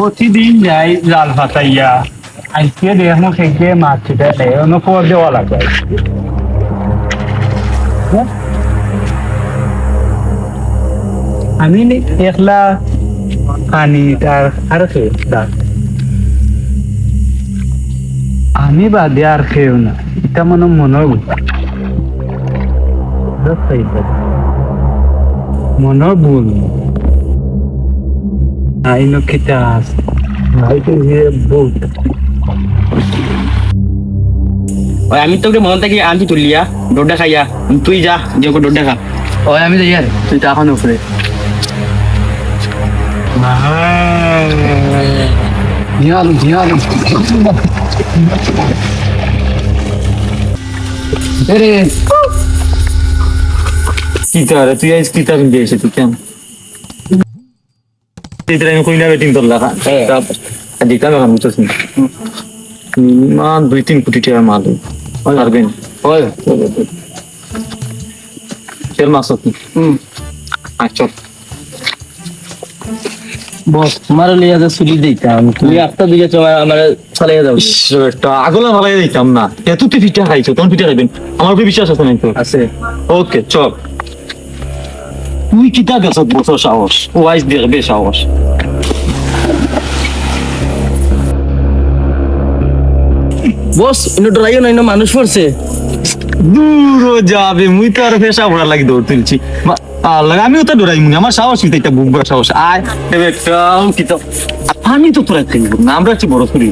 প্রতিদিন যাই জাল ফাটাইয়া আজকে দেখো খেয়ে মাছ ছিটা নেই অন্য পর দেওয়া লাগবে আমি একলা পানি আর খেয়ে আমি বাদে আর খেয়েও না এটা মনের মনের ভুল আইনো খেতে আস বহুত ওই আমি তোকে মন থেকে আনছি তুলিয়া ডোডা খাইয়া তুই যা যে ওকে ডোডা খা ওই আমি যাই আর তুই তো এখন উপরে ঝিয়ালু কিতারে তুই আজ কিতাব দিয়েছে তুই কেন আমি কইনা বেটিং তোর লাগা দিতাম এখন বুঝছিস মিনিমাম 2-3 কোটি টাকা মাল পারবেন ওই তেল মাছ আচ্ছা বস তোমার লিয়া যে ছুটি দিতাম তুমি একটা দিকে চলে আমার চালিয়ে যাও আগলা ভালাই দিতাম না এত তুই পিঠা খাইছো তখন পিঠা খাইবেন আমার উপরে বিশ্বাস আছে নাই তো আছে ওকে চল তুই কিতা দেশ বছর সাহস ও আইস দেখবে সাহস বস ইনো ডরাইও নাই না মানুষ পড়ছে দূর যাবে মুই তো আর পেশা পড়া লাগি দৌড় তুলছি আল্লাহ আমিও তো ডরাই মুনি আমার সাহস কিন্তু এটা বুক সাহস আয় এবে কাউ কি তো আমি তো তোরা খেলি না আমরা হচ্ছে বড় করি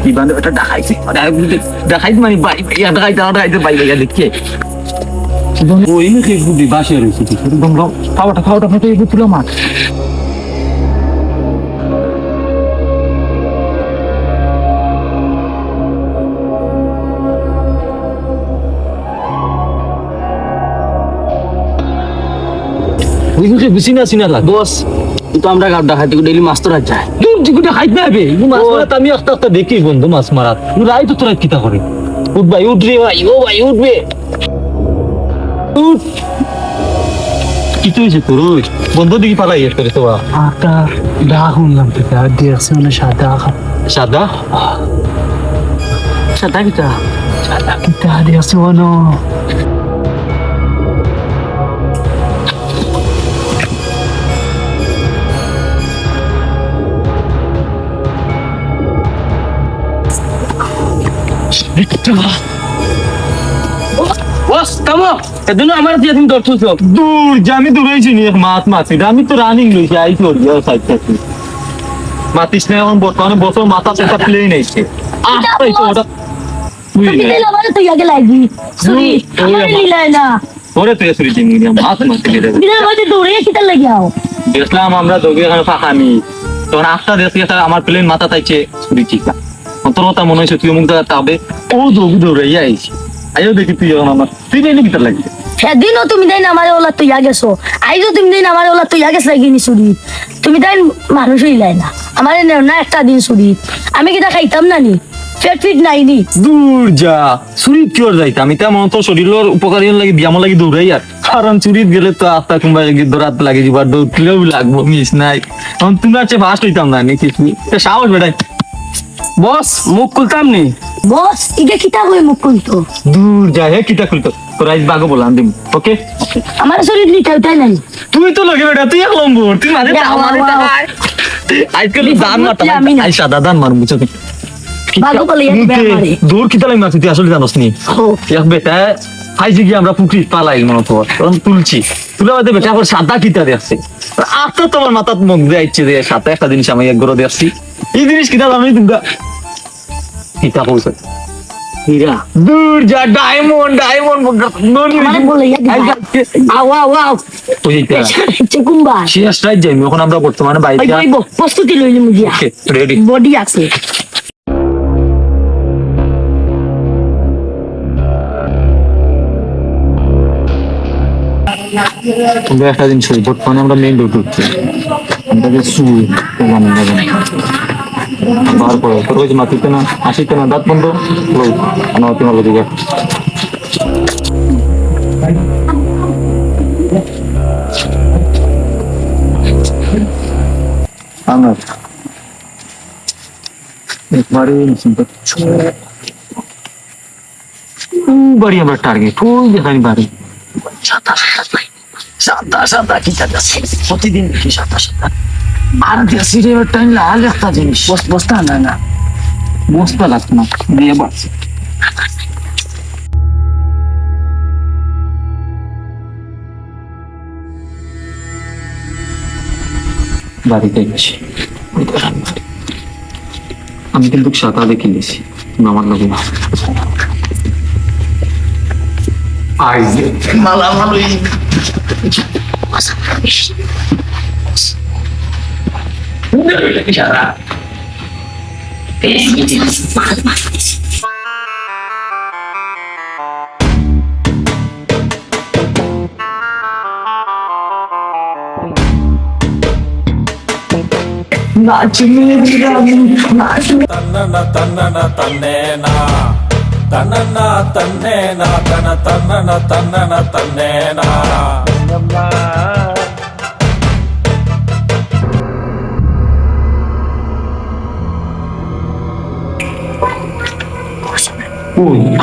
কি বান্ধব এটা দেখাইছে দেখাইতে মানে দেখাইতে বাইরে দেখছে ওই নাকি বুদ্ধি বাসে রয়েছে একদম খাওয়াটা ফেটে তুলো মাছ চিনা লাগ বস তো আমরা গাব দেখাইতে ডেইলি মাছ তো রাত যায় জিগুটা খাইতে হবে মাছ মারাত আমি একটা দেখি বন্ধু মাছ মারাত রাই তো তোরা কিতা করে উঠ ভাই উঠ রে ভাই ও ভাই উঠবে উঠ কিছু হয়েছে তোর বন্ধু দিকে পালাই করে তো আটা ডা শুনলাম থেকে আর দেখছি মানে সাদা সাদা সাদা কিটা সাদা কিতা দেখছি মানে বস কামো এদিন আমার দিয়ে তুমি দৌড়ছো দূর যে আমি দৌড়াইছি নি মাছ মাছি আমি তো রানিং লইছি আই তো সাইড থেকে মাতিস না এখন বর্তমানে বছর মাথা সেটা প্লেন আইছে আস্তাই তো ওটা তুই আগে লাগবি সরি আমার নিলাই না ওরে তুই সরি দিন মাছ মাছি রে বিদার মধ্যে দৌড়ে কিটা লাগিয়াও দেখলাম আমরা দৌড়ে এখানে ফাঁকানি তখন আস্তা দেখছি আমার প্লেন মাথা তাইছে ছুরি চিকা তোর কথা মনে হয়েছে তুই মুখ দেখা তাবে ও দৌড়াইয়া আইছি আইও দেখি তুই এখন আমার তুই জানি কিতা লাগছে সেদিনও তুমি দেন আমার ওলা তুই আগেছো আইজো তুমি দেন আমার ওলা তুই আগেছ লাগিনি চুরি তুমি দেন মানুষ হইলাই না আমার নেও না একটা দিন চুরি আমি কিটা খাইতাম না নি পেট ফিট নাইনি দূর যা চুরি কিয় যাইতা আমি তেমন তো শরীরের উপকারী লাগি ব্যায়াম লাগি দৌড়াই আর কারণ চুরিত গেলে তো আত্মা কোনবা দৌড়াত লাগে যাবার দৌড়লেও লাগবো মিস নাই এখন তোমরা চেয়ে ফার্স্ট হইতাম না নি কিছু সাহস বেটাই বস মুখ খুলতাম নি বস ইগে কিটা কই মুখ খুলতো দূর যা হে কিটা খুলতো তোর আইস বাগো বলাম দিম ওকে আমার শরীর লিটাও তাই নাই তুই তো লগে বেটা তুই এক লম্বর তুই মাঝে আমার আজকাল দান মারতাম আই সাদা দান মার বুঝছো বাগো বলে মারে দূর কিতা লাগে মারছি তুই আসলে জানোস নি এক বেটা আইজি গিয়ে আমরা পুকুরি পালাই মনে তো তখন তুলছি তুলে বাদে বেটা আবার সাদা কিতা দেখছে আপনার তোমার মাথাত মুখ দিয়ে আইছে যে সাথে একটা জিনিস আমি এক গরো দেখছি এই জিনিস কিতা আমি তুমি কিতা বলছে হীরা দূর যা ডায়মন্ড আমার বলে আও আও আও তুই এটা চেকুম্বা শেষ রাইট যাই এখন আমরা বর্তমানে বাইরে আইবো প্রস্তুতি লইলি মুগিয়া ওকে রেডি বডি আছে তোমরা একটা জিনিস বর্তমানে আমরা মেইন রোড ঢুকছি আমরা যে সুই বার করে তোর ওই যে মাটিতে না আসিতে না দাঁত বন্ধ ওই আমার তোমার দিকে আমার একবারে বাড়ি আমরা টার্গেট ওই দেখানি বাড়ি সাদা সাদা কি যাচ্ছে প্রতিদিন কি সাদা সাদা আর দেশি রে টাইম লাল একটা জিনিস বস্তা না বস্তা লাগতো না দিয়ে বাস বাড়িতে গেছি আমি কিন্তু সাদা দেখে নিয়েছি আমার লোক মালা ভালো ತನ್ನನ ತನ್ನನ ತನ್ನೇನ ತನ್ನನ ತನ್ನೇನ ತನ್ನನ ತನ್ನೇನ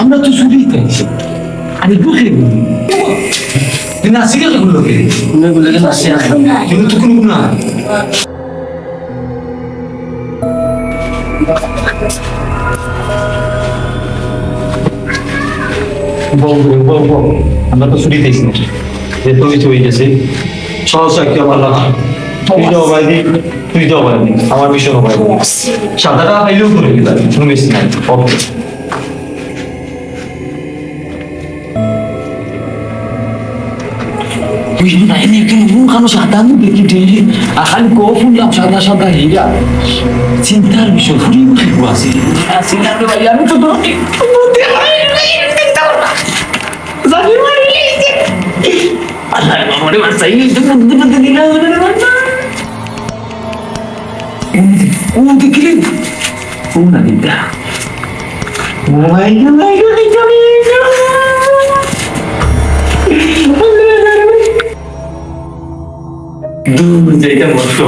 আমরা তো শুধুই খাইছি আমি বুঝে না সিরিয়াল গুলো গুলোকে নাচে কিন্তু তো কোনো না বউ আমরা তো ছুটি দিয়েছি না যেহেতু কিছু হয়ে গেছে সহজ একটা আমার লাগা তুই যাও বাইদি আমার বিষয় হবে সাদাটা খাইলেও করে গেলাম কোনো মিস নাই ওকে বুঝলি না এনে কেন খানো সাদা আমি দেখি ঠেলে আর খালি গো ফুললাম সাদা সাদা হীরা চিন্তার বিষয় ফুরি উঠে আছে চিন্তার ভাই আমি তো আল্লাহ আমারে বাঁচাই তো বুদ্ধি দিলা আমারে বাঁচা ও দেখলি ও না দিদা মোবাইল দূর যেটা মস্ত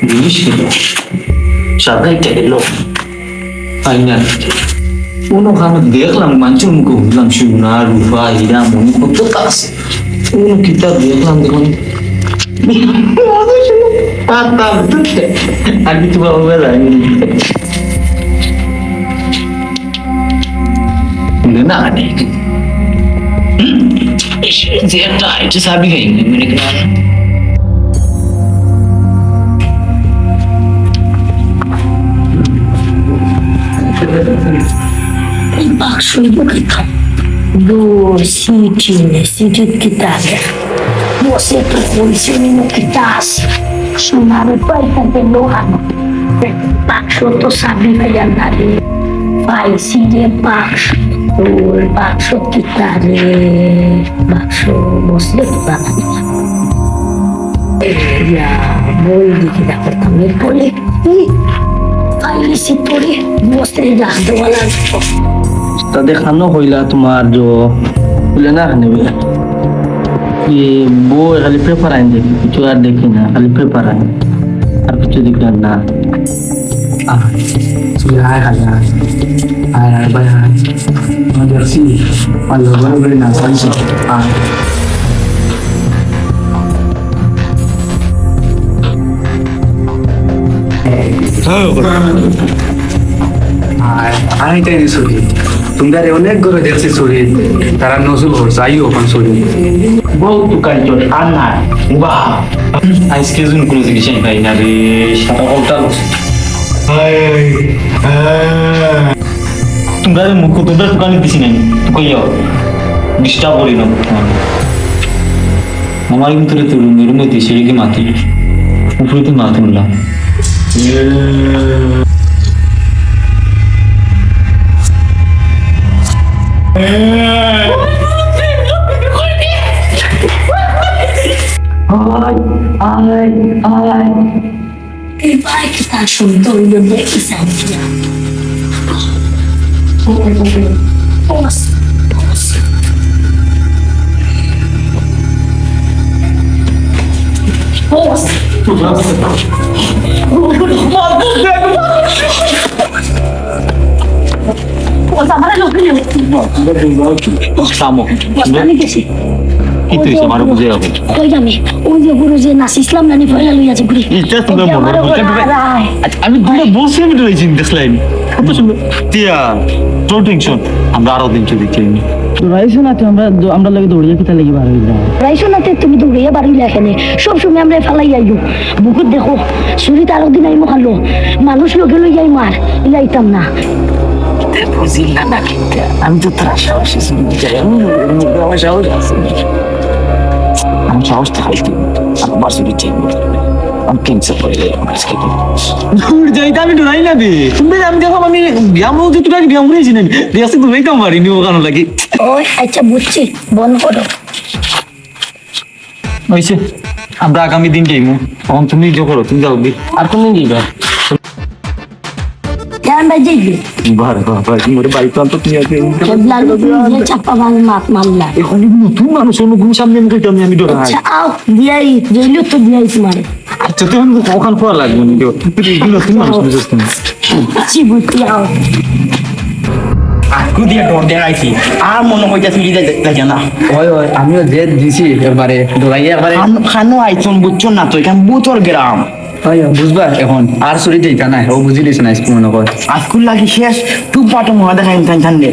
জিনিস সাদাই চাইল আইনা কোনোখানে দেখলাম মানুষের মুখে বুঝলাম সোনা রূপা হীরা মনে কত আছে কোন কিতাব দেখলাম দেখুন আমি তো বাবা জানি না অনেক যে একটা এটা সাবি খাই মেরে কেন এই বাক্সই বুকিতাম সিটি কিতাবে বসে তো বলছে কিতাস সোনার পাইতে লোহানো বাক্স তো সাবি ভাইয়ার নারী পাইছি রে বাক্স তোর বাক্স কিতারে বাক্স বসলে বই দিকে দেখতাম এরপরে পাইছি পরে বসে রাঁধওয়ালা তা দেখানো হইলা তোমার যে বলে না নেবে ये वो खाली पेपर आए देखी कुछ और देखी ना खाली पेपर आए और कुछ दिखा ना sudah hai bayar ada sih kalau boleh nasan sih আমি তাই শুনি তোমরা অনেক করে দেখছি চুরি তারা নজুল হচ্ছে আইও ওখান চুরি बहुत दुकान जो आना वाह আজকে জন্য কোনো জিনিস আমি পাই না রে সাদা কলটা তোমরা মুখ তোমরা দোকানে দিছি নাই তুই যাও ডিস্টার্ব করি না আমার কিন্তু রে রুমের মধ্যে সেদিকে মাটি উপরে তো মাথা উঠলাম এই বাইকটা সুন্দর দেখি সামনে বস আমার লোক নেই সামো আমি গেছি কি তুই আমার বুঝে যাবে কই যাবে ওই যে গুরু যে নাচিছিলাম নানি ফয়লা লইয়া আছে ঘুরে এটা তুমি মনে বুঝতে আমি দুটো বলছি আমি রয়েছি দেখলাম কত সুন্দর টিয়া নো টেনশন আমরা আরো দিন চলে যাই রাইছো না তো আমরা লাগে দৌড়িয়ে কিতা লাগি বার হইলা রাইছো নাতে তুমি দৌড়িয়া বাড়িলা এখানে সব সময় আমরা ফেলাই আইলো বুকুত দেখো চুরি তার দিন আইমো খালো মানুষ লোকে লই যাই মার ইলাইতাম না বুঝিলা না আমি তো তোর সাহসী শুনি যাই আমার সাহস আছে আমি সাহস থাকতে আমার বাসুরি চাই আমি ক্যান্সার করে আমার স্কেল দূর যাইতে আমি ডরাই না বে তুমি আমি দেখো আমি ব্যায়াম হতে তোরা ব্যায়াম করেছি না দেখছি তুমি তো মারিনি ওখানে লাগি ওই আচ্ছা বুঝছি বন্ধ করো হইছে আমরা আগামী দিন যাইমু তখন তুমি যে করো তুমি যাও আর তুমি দিবা জান ভাই যাইবে বারে বারে মোরে বাড়ি তো তুমি আছে লালু যে চাপা ভাঙ মাত মারলা এখন নতুন মানুষ অনুগুণ সামনে আমি কইতাম আমি ডরাই আচ্ছা আও দিয়াই জইলো তো দিয়াই তোমারে আচ্ছা তুমি ওখান কোয়া লাগবে না তুই নতুন মানুষ বুঝছিস তুমি বুঝছি বুঝছি আও আকু দিয়ে ডর দেখাইছি আর মনে হইতাছে কি যাই না ওই ওই আমিও জেদ দিছি এবারে দৌড়াইয়া একবারে খানো আইছন বুঝছো না তো এখান বুতর গ্রাম ওই বুঝবা এখন আর চুরি যাইতা নাই ও বুঝি দিছে না মনে কর আজকুল লাগি শেষ টু পাটো মহা দেখাই ঠান্ডে